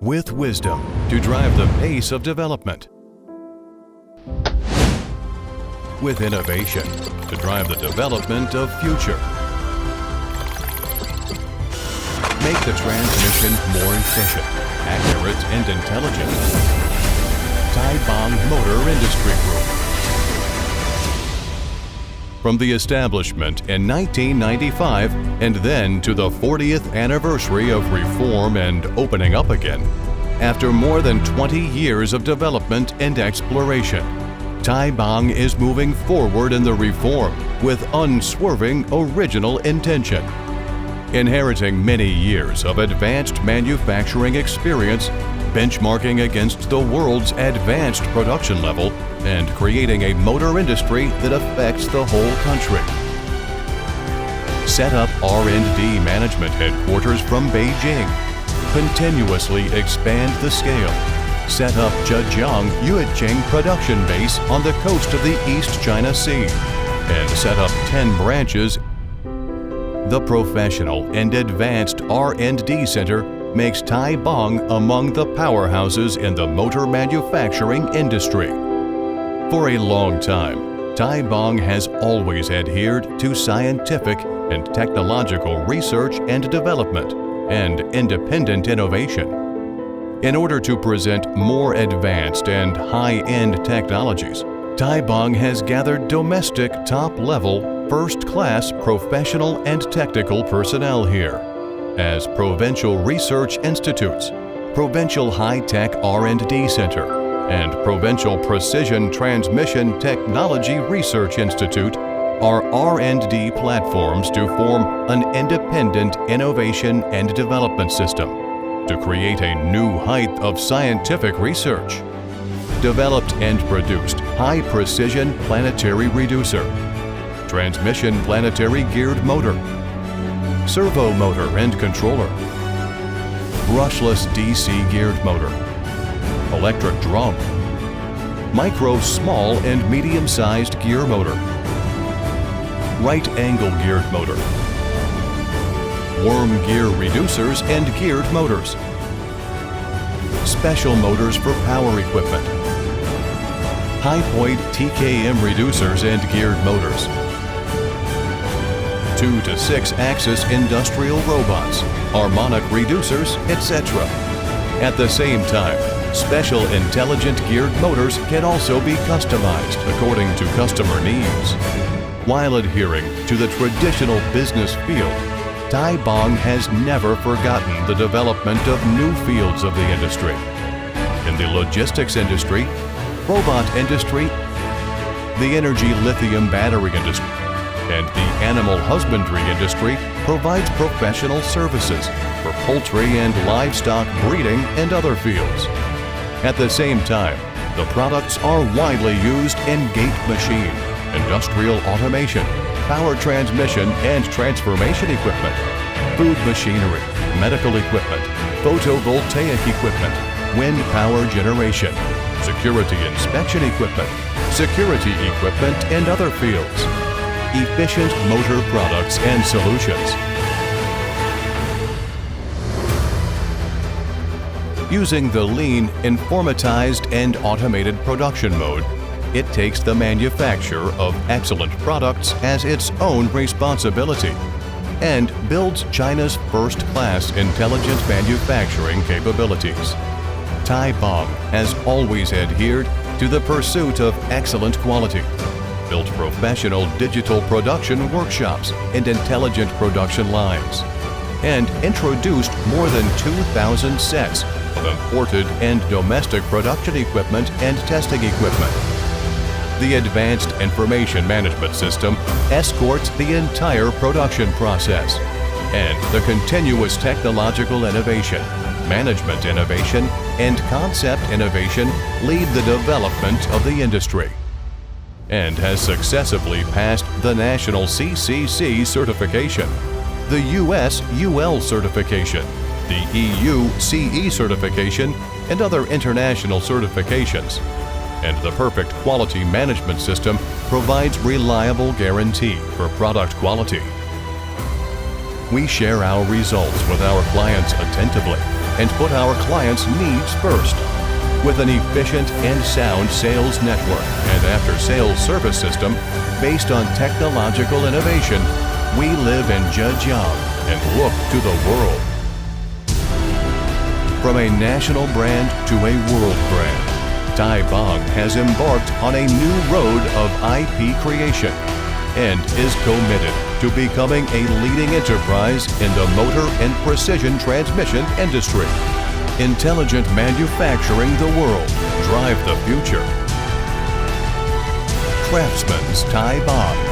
with wisdom to drive the pace of development, with innovation to drive the development of future. Make the transmission more efficient, accurate, and intelligent. Taibang Motor Industry Group. From the establishment in 1995 and then to the 40th anniversary of reform and opening up again, after more than 20 years of development and exploration, Taibang is moving forward in the reform with unswerving original intention. Inheriting many years of advanced manufacturing experience, benchmarking against the world's advanced production level, and creating a motor industry that affects the whole country. Set up R&D management headquarters from Beijing. Continuously expand the scale. Set up Zhejiang Yueqing production base on the coast of the East China Sea. And set up 10 branches. The professional and advanced R&D center makes Taibang among the powerhouses in the motor manufacturing industry. For a long time, Taibang has always adhered to scientific and technological research and development and independent innovation. In order to present more advanced and high-end technologies, Taibang has gathered domestic top-level, first-class professional and technical personnel here, as Provincial Research Institutes, Provincial High-Tech R&D Center, and Provincial Precision Transmission Technology Research Institute are R&D platforms to form an independent innovation and development system to create a new height of scientific research. Developed and produced high-precision planetary reducer, transmission planetary geared motor, servo motor and controller, brushless DC geared motor, electric drum, micro small and medium-sized gear motor, right angle geared motor, worm gear reducers and geared motors, special motors for power equipment, high-point TKM reducers and geared motors, 2 to 6 axis industrial robots, harmonic reducers, etc. At the same time, special intelligent geared motors can also be customized according to customer needs. While adhering to the traditional business field, Taibang has never forgotten the development of new fields of the industry. In the logistics industry, robot industry, the energy lithium battery industry, and the animal husbandry industry provides professional services for poultry and livestock breeding and other fields. At the same time, the products are widely used in gate machine, industrial automation, power transmission and transformation equipment, food machinery, medical equipment, photovoltaic equipment, wind power generation, security inspection equipment, security equipment, and other fields. Efficient motor products and solutions. Using the lean, informatized, and automated production mode, it takes the manufacture of excellent products as its own responsibility and builds China's first-class intelligent manufacturing capabilities. Taibang has always adhered to the pursuit of excellent quality, built professional digital production workshops and intelligent production lines, and introduced more than 2,000 sets of imported and domestic production equipment and testing equipment. The Advanced Information Management System escorts the entire production process, and the continuous technological innovation, management innovation, and concept innovation lead the development of the industry, and has successively passed the national CCC certification, the US UL certification, the EU CE certification, and other international certifications. And the perfect quality management system provides reliable guarantee for product quality. We share our results with our clients attentively and put our clients' needs first. With an efficient and sound sales network and after-sales service system based on technological innovation, we live in Zhejiang and look to the world. From a national brand to a world brand, Taibang has embarked on a new road of IP creation and is committed to becoming a leading enterprise in the motor and precision transmission industry. Intelligent manufacturing the world. Drive the future. Craftsman's Taibang.